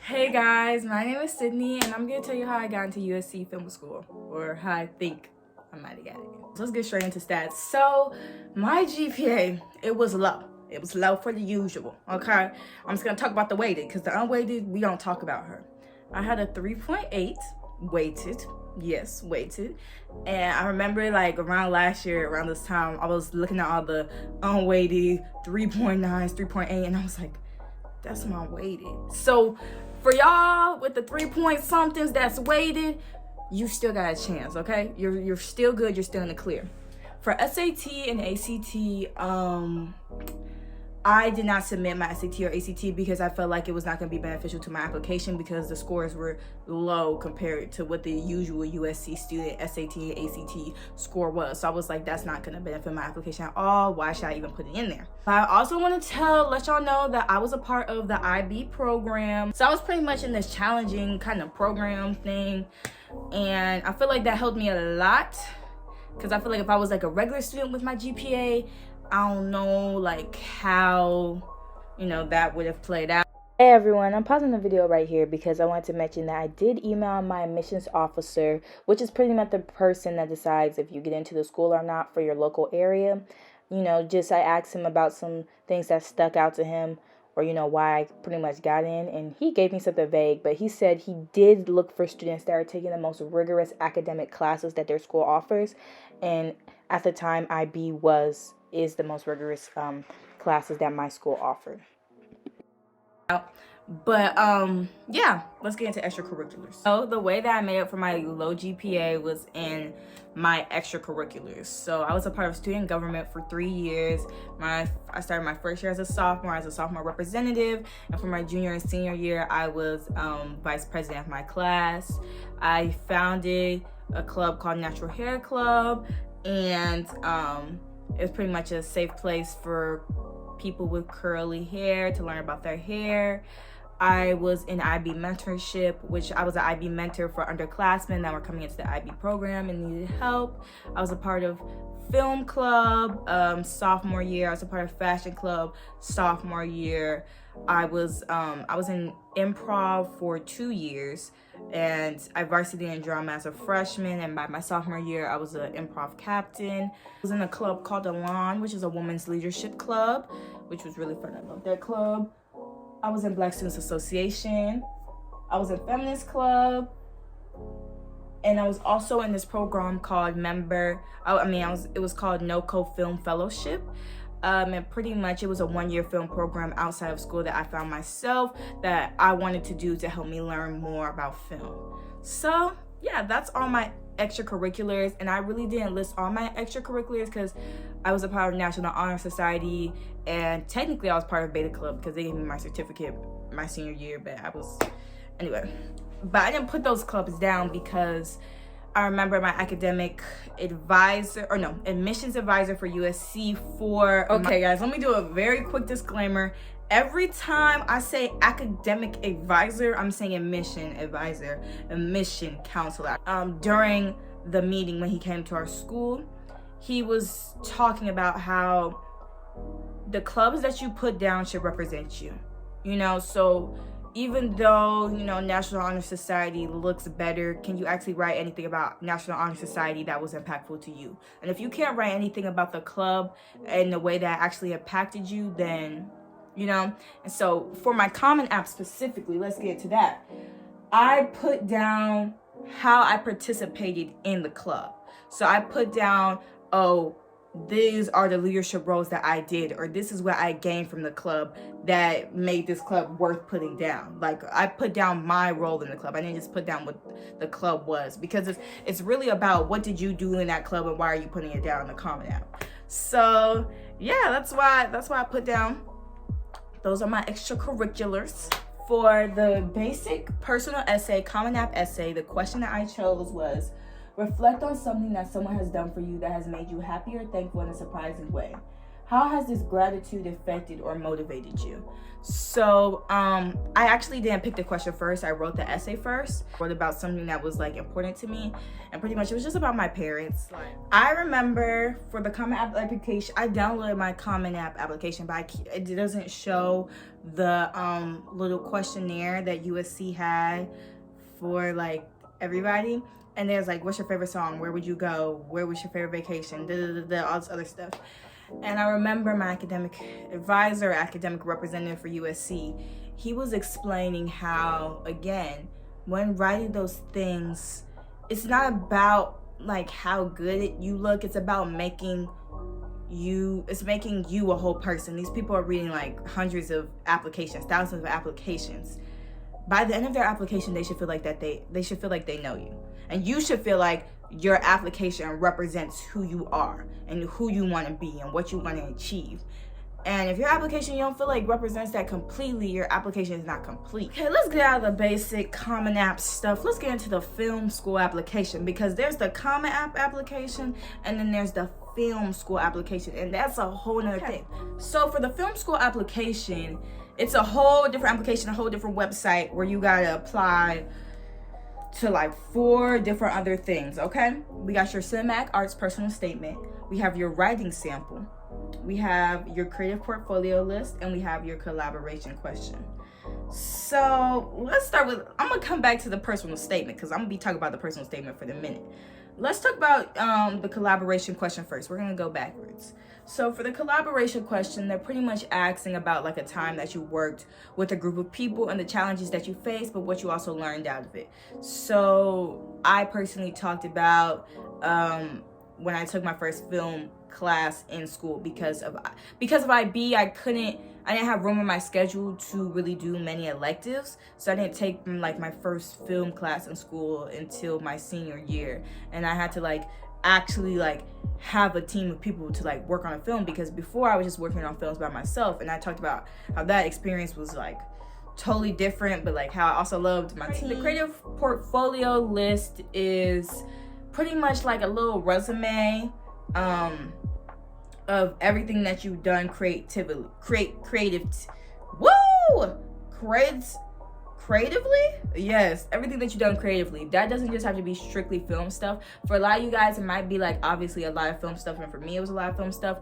Hey guys, my name is Sydney and I'm going to tell you how I got into USC Film School, or how I think I might have got it. So let's get straight into stats. So my GPA, it was low. It was low for the usual, okay? I'm just going to talk about the weighted because the unweighted, we don't talk about her. I had a 3.8 weighted. Yes, weighted. And I remember like around last year, around this time, I was looking at all the unweighted 3.9s, 3.8, and I was like, that's my weighted. So for y'all with the 3 point somethings that's weighted, you still got a chance, okay? You're still good, you're still in the clear. For SAT and ACT, I did not submit my SAT or ACT because I felt like it was not going to be beneficial to my application because the scores were low compared to what the usual USC student SAT and ACT score was. So I was like, that's not going to benefit my application at all. Why should I even put it in there? I also want to let y'all know that I was a part of the IB program. So I was pretty much in this challenging kind of program thing. And I feel like that helped me a lot because I feel like if I was like a regular student with my GPA, I don't know like how, that would have played out. Hey everyone, I'm pausing the video right here because I wanted to mention that I did email my admissions officer, which is pretty much the person that decides if you get into the school or not for your local area. I asked him about some things that stuck out to him or, why I pretty much got in. And he gave me something vague, but he said he did look for students that are taking the most rigorous academic classes that their school offers. And at the time, IB is the most rigorous classes that my school offered. But yeah, let's get into extracurriculars. So the way that I made up for my low GPA was in my extracurriculars. So I was a part of student government for 3 years. I started my first year as a sophomore representative, and for my junior and senior year I was vice president of my class. I founded a club called Natural Hair Club, and it was pretty much a safe place for people with curly hair to learn about their hair. I was in IB mentorship, which I was an IB mentor for underclassmen that were coming into the IB program and needed help. I was a part of film club sophomore year. I was a part of fashion club sophomore year. I was in improv for 2 years, and I varsity in drama as a freshman, and by my sophomore year I was an improv captain. I was in a club called Alon, which is a women's leadership club, which was really fun. I love that club. I was in Black Students Association. I was in Feminist Club, and I was also in this program called it was called NoCo Film Fellowship. And pretty much it was a 1-year film program outside of school that I found myself that I wanted to do to help me learn more about film. So yeah, that's all my extracurriculars, and I really didn't list all my extracurriculars because I was a part of National Honor Society, and technically I was part of Beta Club because they gave me my certificate my senior year, but I didn't put those clubs down because I remember my admissions advisor for USC okay guys, let me do a very quick disclaimer. Every time I say academic advisor, I'm saying admission advisor, admission counselor. During the meeting when he came to our school, he was talking about how the clubs that you put down should represent you. So even though, National Honor Society looks better, can you actually write anything about National Honor Society that was impactful to you? And if you can't write anything about the club and the way that actually impacted you, then, And so for my Common App specifically, let's get to that. I put down how I participated in the club. So I put down, these are the leadership roles that I did, or this is what I gained from the club that made this club worth putting down. Like, I put down my role in the club. I didn't just put down what the club was, because it's really about what did you do in that club and why are you putting it down in the Common App. So yeah, that's why I put down. Those are my extracurriculars. For the basic personal essay, Common App essay, the question that I chose was, reflect on something that someone has done for you that has made you happy or thankful in a surprising way. How has this gratitude affected or motivated you? So I actually didn't pick the question first. I wrote the essay first. I wrote about something that was like important to me, and pretty much it was just about my parents. I remember for the Common App application, I downloaded my Common App application, but it doesn't show the little questionnaire that USC had for like everybody. And there's like, what's your favorite song? Where would you go? Where was your favorite vacation? All this other stuff. And I remember my academic advisor, academic representative for USC, he was explaining how, again, when writing those things, it's not about like how good you look, it's about making you a whole person. These people are reading like hundreds of applications, thousands of applications. By the end of their application, they should feel like they should feel like they know you. And you should feel like your application represents who you are and who you want to be and what you want to achieve. And if your application you don't feel like represents that completely, your application is not complete. Okay, let's get out of the basic Common App stuff. Let's get into the film school application, because there's the Common App application and then there's the film school application, and that's a whole nother thing. So for the film school application, it's a whole different application, a whole different website where you gotta apply to like 4 different other things, okay? We got your cinematic arts personal statement, we have your writing sample, we have your creative portfolio list, and we have your collaboration question. So let's start with, I'm gonna come back to the personal statement because I'm gonna be talking about the personal statement for the minute. Let's talk about the collaboration question first. We're gonna go backwards. So for the collaboration question, they're pretty much asking about like a time that you worked with a group of people and the challenges that you faced, but what you also learned out of it. So I personally talked about when I took my first film class in school because of IB, I didn't have room in my schedule to really do many electives, so I didn't take like my first film class in school until my senior year, and I had to like actually like have a team of people to like work on a film, because before I was just working on films by myself. And I talked about how that experience was like totally different, but like how I also loved my team. The creative portfolio list is pretty much like a little resume of everything that you've done creatively. Creatively? Yes, everything that you've done creatively. That doesn't just have to be strictly film stuff. For a lot of you guys, it might be like obviously a lot of film stuff, and for me it was a lot of film stuff,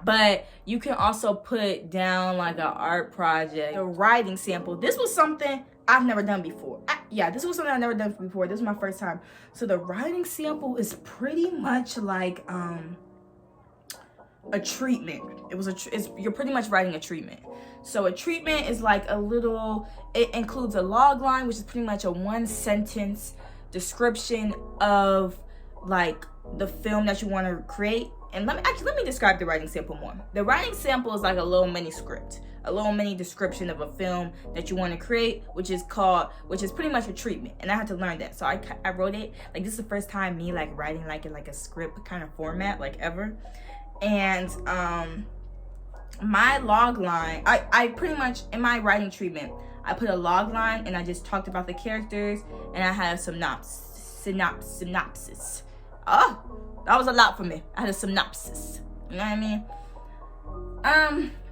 but you can also put down like an art project, a writing sample. This was something I've never done before. This was something I've never done before. This was my first time. So the writing sample is pretty much like a treatment. You're pretty much writing a treatment. So a treatment is like it includes a log line, which is pretty much a 1-sentence description of like the film that you want to create. And let me describe the writing sample more. The writing sample is like a little mini script, a little mini description of a film that you want to create, which is pretty much a treatment. And I had to learn that. So I wrote it, like this is the first time me like writing like in like a script kind of format like ever. And my log line, I pretty much, in my writing treatment, I put a log line and I just talked about the characters, and I had a synopsis. Oh, that was a lot for me. I had a synopsis. You know what I mean?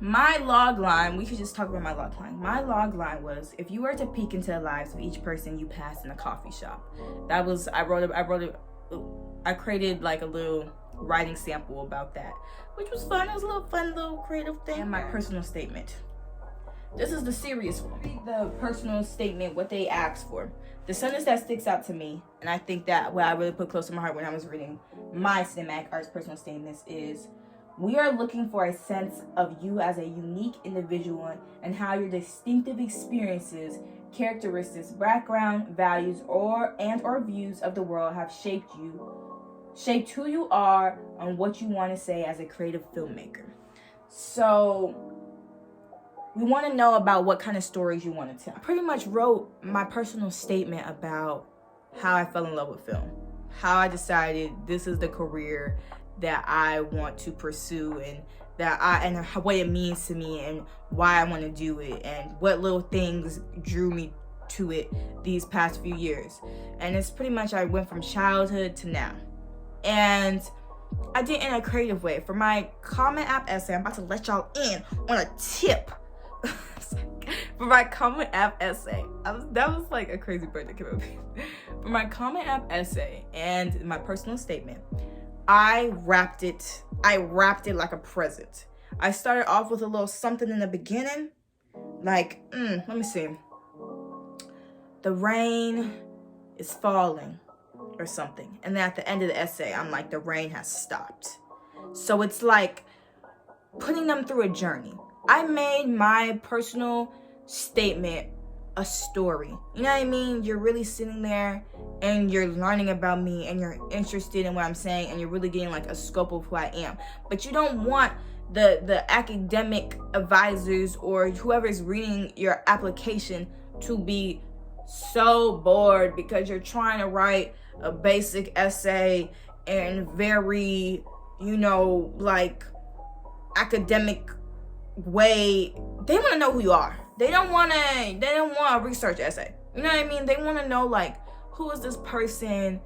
My log line, we could just talk about my log line. My log line was, if you were to peek into the lives of each person you passed in a coffee shop. That was, I created like a little writing sample about that, which was fun. It was a little fun little creative thing. And my personal statement, this is the serious one. The personal statement, what they asked for, the sentence that sticks out to me, and I think that what I really put close to my heart when I was reading my cinematic arts personal statements is, we are looking for a sense of you as a unique individual and how your distinctive experiences, characteristics, background, values, or views of the world have shaped who you are and what you want to say as a creative filmmaker. So we want to know about what kind of stories you want to tell. I pretty much wrote my personal statement about how I fell in love with film, how I decided this is the career that I want to pursue, and what it means to me, and why I want to do it, and what little things drew me to it these past few years. And it's pretty much, I went from childhood to now. And I did it in a creative way. For my Common App essay, I'm about to let y'all in on a tip. For my Common App essay, that was like a crazy bird that came up. For my Common App essay and my personal statement, I wrapped it like a present. I started off with a little something in the beginning, like, let me see. The rain is falling or something. And then at the end of the essay, I'm like, the rain has stopped. So it's like putting them through a journey. I made my personal statement a story. You know what I mean? You're really sitting there and you're learning about me and you're interested in what I'm saying and you're really getting like a scope of who I am. But you don't want the academic advisors or whoever's reading your application to be so bored because you're trying to write a basic essay and very, like academic way. They want to know who you are. They don't want a research essay. You know what I mean? They want to know, like, who is this person?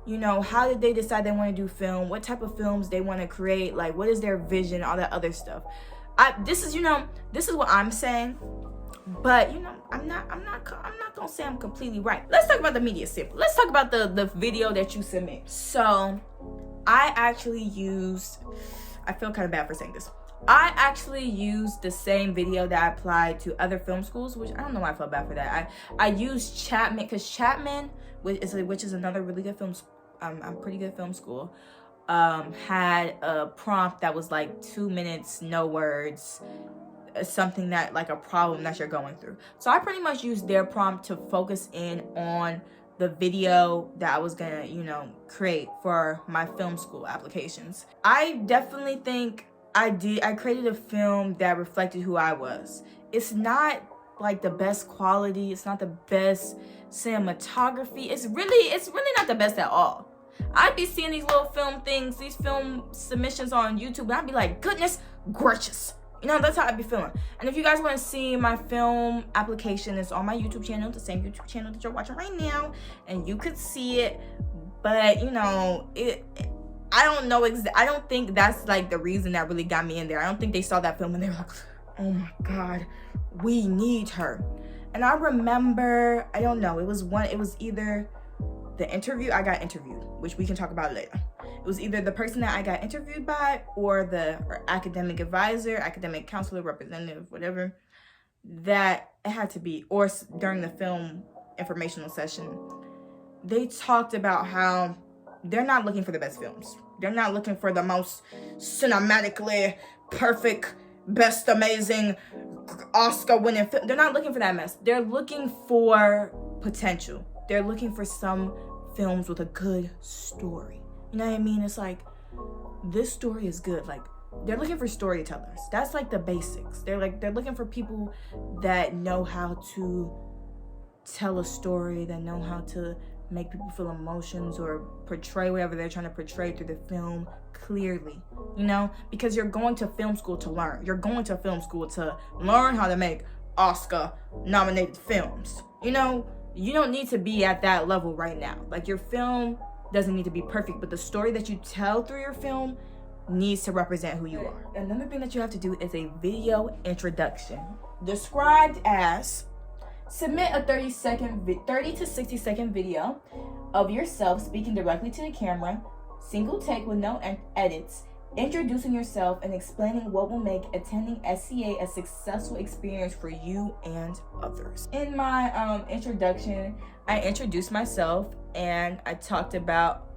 How did they decide they want to do film? What type of films they want to create? Like, what is their vision? All that other stuff. This is what I'm saying. But I'm not gonna say I'm completely right. Let's talk about the media sample. Let's talk about the video that you submit. So I actually used, I feel kind of bad for saying this. I actually used the same video that I applied to other film schools, which I don't know why I felt bad for that. I used Chapman, because Chapman, which is another really good film, pretty good film school, had a prompt that was like 2 minutes, no words, something that like a problem that you're going through. So I pretty much used their prompt to focus in on the video that I was gonna, create for my film school applications. I definitely think I created a film that reflected who I was. It's not like the best quality. It's not the best cinematography. It's really not the best at all. I'd be seeing these little film things, these film submissions on YouTube, and I'd be like, goodness gracious. That's how I'd be feeling. And if you guys want to see my film application, it's on my YouTube channel, the same YouTube channel that you're watching right now, and you could see it. But I don't know. I don't think that's like the reason that really got me in there. I don't think they saw that film and they were like, oh my God, we need her. And I remember, I don't know, it was either the interview, I got interviewed, which we can talk about later. It was either the person that I got interviewed by or the academic advisor, academic counselor, representative, whatever, that it had to be, or during the film informational session, they talked about how they're not looking for the best films. They're not looking for the most cinematically perfect, best, amazing, Oscar-winning film. They're not looking for that mess. They're looking for potential. They're looking for some films with a good story. You know what I mean? It's like, this story is good. Like, they're looking for storytellers. That's like the basics. They're looking for people that know how to tell a story, that know how to make people feel emotions or portray whatever they're trying to portray through the film clearly, because you're going to film school to learn. You're going to film school to learn how to make Oscar-nominated films. You don't need to be at that level right now. Like, your film doesn't need to be perfect, but the story that you tell through your film needs to represent who you are. Another thing that you have to do is a video introduction, described as: submit a 30 to 60 second video of yourself speaking directly to the camera, single take with no edits, introducing yourself and explaining what will make attending SCA a successful experience for you and others. In my introduction, I introduced myself and I talked about,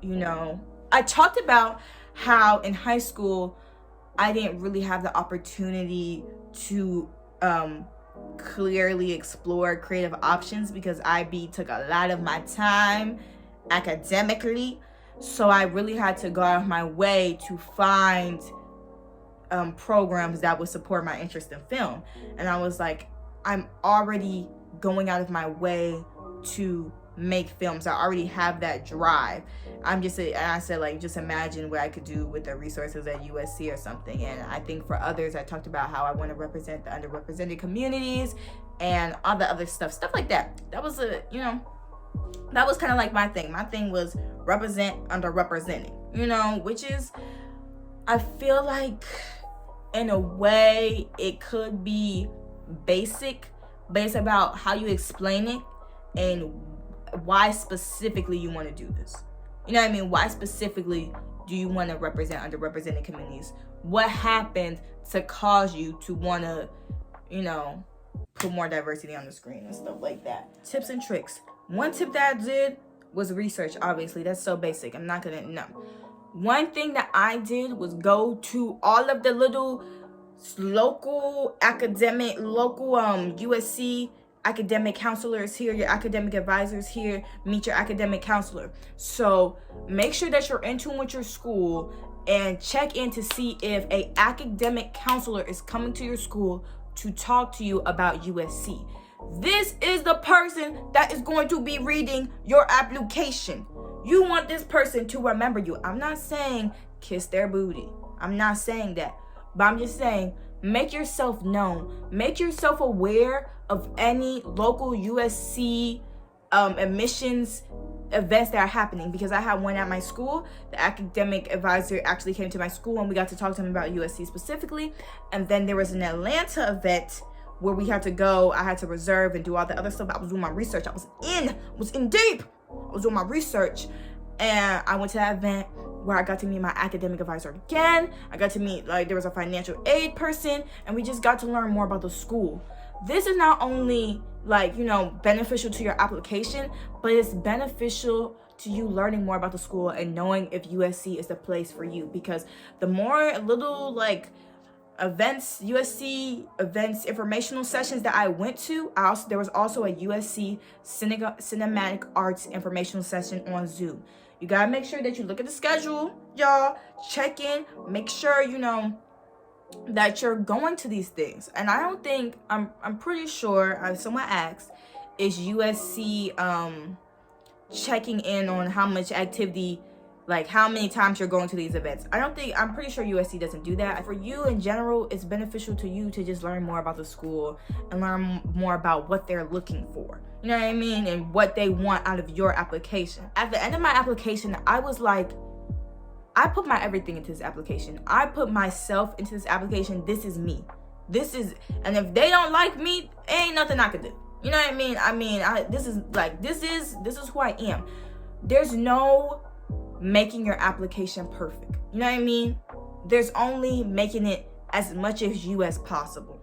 how in high school I didn't really have the opportunity to clearly explore creative options because IB took a lot of my time academically. So I really had to go out of my way to find programs that would support my interest in film. And I was like, I'm already going out of my way to make films. I already have that drive. And I said, like, just imagine what I could do with the resources at USC or something. And I think for others, I talked about how I want to represent the underrepresented communities and all the other stuff like that. That was that was kind of like my thing. My thing was represent underrepresented. which is, I feel like in a way it could be basic, but it's about how you explain it and why specifically you want to do this. You know what I mean? Why specifically do you want to represent underrepresented communities? What happened to cause you to want to, put more diversity on the screen and stuff like that? Tips and tricks. One tip that I did was research, obviously. That's so basic. I'm not going to, no. One thing that I did was go to all of the little local USC academic counselors here, your academic advisors here, meet your academic counselor. So make sure that you're in tune with your school and check in to see if a academic counselor is coming to your school to talk to you about USC. This is the person that is going to be reading your application. You want this person to remember you. I'm not saying kiss their booty. I'm not saying that. But I'm just saying, make yourself known. Make yourself aware of any local USC admissions events that are happening, because I had one at my school. The academic advisor actually came to my school and we got to talk to him about USC specifically. And then there was an Atlanta event where we had to go. I had to reserve and do all the other stuff. I was doing my research. I was in deep. I was doing my research, and I went to that event where I got to meet my academic advisor again. I got to meet, there was a financial aid person, and we just got to learn more about the school. This is not only beneficial to your application, but it's beneficial to you learning more about the school and knowing if USC is the place for you, because the more little USC events, informational sessions that I went to, there was also a USC cinematic arts informational session on Zoom. You gotta make sure that you look at the schedule, y'all, check in, make sure that you're going to these things. And I don't think, I'm pretty sure, someone asked, is USC checking in on how much activity, how many times you're going to these events? I'm pretty sure USC doesn't do that. For you in general, it's beneficial to you to just learn more about the school and learn more about what they're looking for. You know what I mean? And what they want out of your application. At the end of my application, I was like, I put my everything into this application. I put myself into this application. This is me. And if they don't like me, ain't nothing I can do. You know what I mean? This is who I am. There's no making your application perfect. You know what I mean? There's only making it as much as you as possible.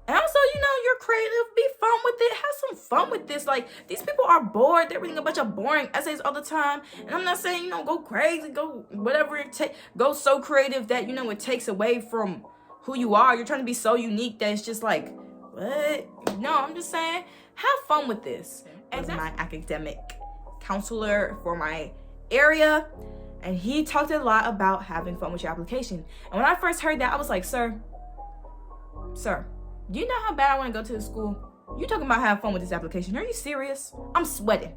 And also, you're creative, be fun with it, have some fun with this. These people are bored, they're reading a bunch of boring essays all the time. And I'm not saying, go crazy, go whatever it takes, go so creative that, it takes away from who you are. You're trying to be so unique that it's just what? No, I'm just saying, have fun with this. And my academic counselor for my area, and he talked a lot about having fun with your application. And when I first heard that, I was like, sir, do you know how bad I want to go to the school? You talking about having fun with this application? Are you serious? I'm sweating,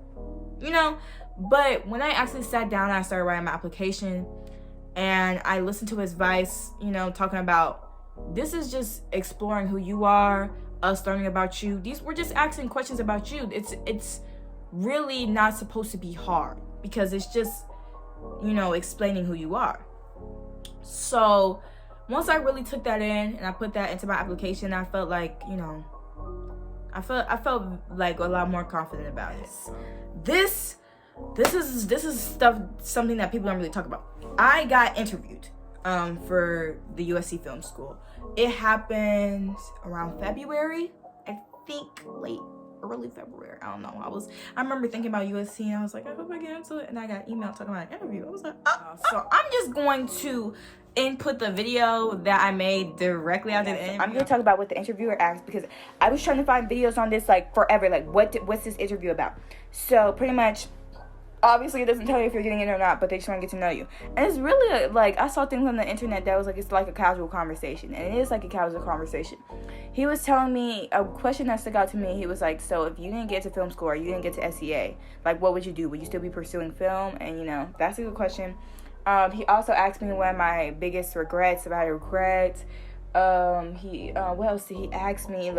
But when I actually sat down and I started writing my application, and I listened to his advice, talking about, this is just exploring who you are, us learning about you. We're just asking questions about you. It's really not supposed to be hard, because it's just, explaining who you are. So once I really took that in and I put that into my application, I felt like, I felt like a lot more confident about it. This is something that people don't really talk about. I got interviewed for the USC Film School. It happened around February, I think early February. I don't know. I remember thinking about USC and I was like, I hope I get into it. And I got email talking about an interview. I was like, So I'm just going to input the video that I made directly after the interview. I'm going to talk about what the interviewer asked, because I was trying to find videos on this forever. What's this interview about? So pretty much, obviously it doesn't tell you if you're getting in or not, but they just want to get to know you. And it's really I saw things on the internet that was it's like a casual conversation, and it is like a casual conversation. He was telling me a question that stuck out to me. He was like, so if you didn't get to film school or you didn't get to SEA, what would you do? Would you still be pursuing film? And that's a good question. He also asked me what are my biggest regrets, if I had regrets. What else did he ask me?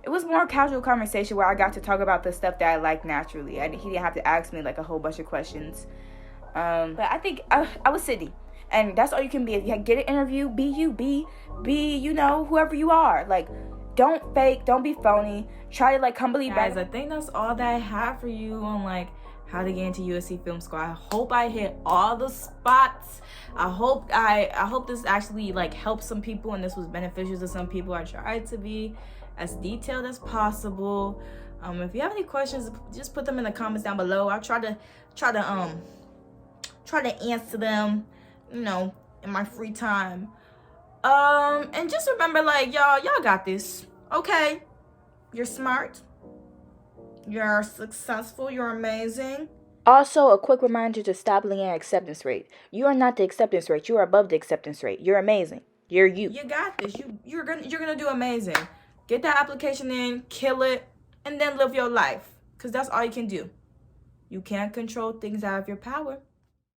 It was more casual conversation where I got to talk about the stuff that I like naturally. He didn't have to ask me a whole bunch of questions. But I think I was Sydney. And that's all you can be. If you get an interview, be you, be, you know, whoever you are. Like, don't fake, don't be phony. Try to, like, humbly. Guys, I think that's all that I have for you on, like, how to get into USC Film School. I hope I hit all the spots. I hope this actually, like, helps some people and this was beneficial to some people. I tried to be as detailed as possible. If you have any questions, just put them in the comments down below. I'll try to answer them, you know, in my free time. And just remember, like, y'all got this, okay? You're smart, you're successful, you're amazing. Also, a quick reminder to stop looking at acceptance rate. You are not the acceptance rate. You are above the acceptance rate. You're amazing. You're you. You got this. You're gonna do amazing. Get that application in, kill it, and then live your life. Because that's all you can do. You can't control things out of your power.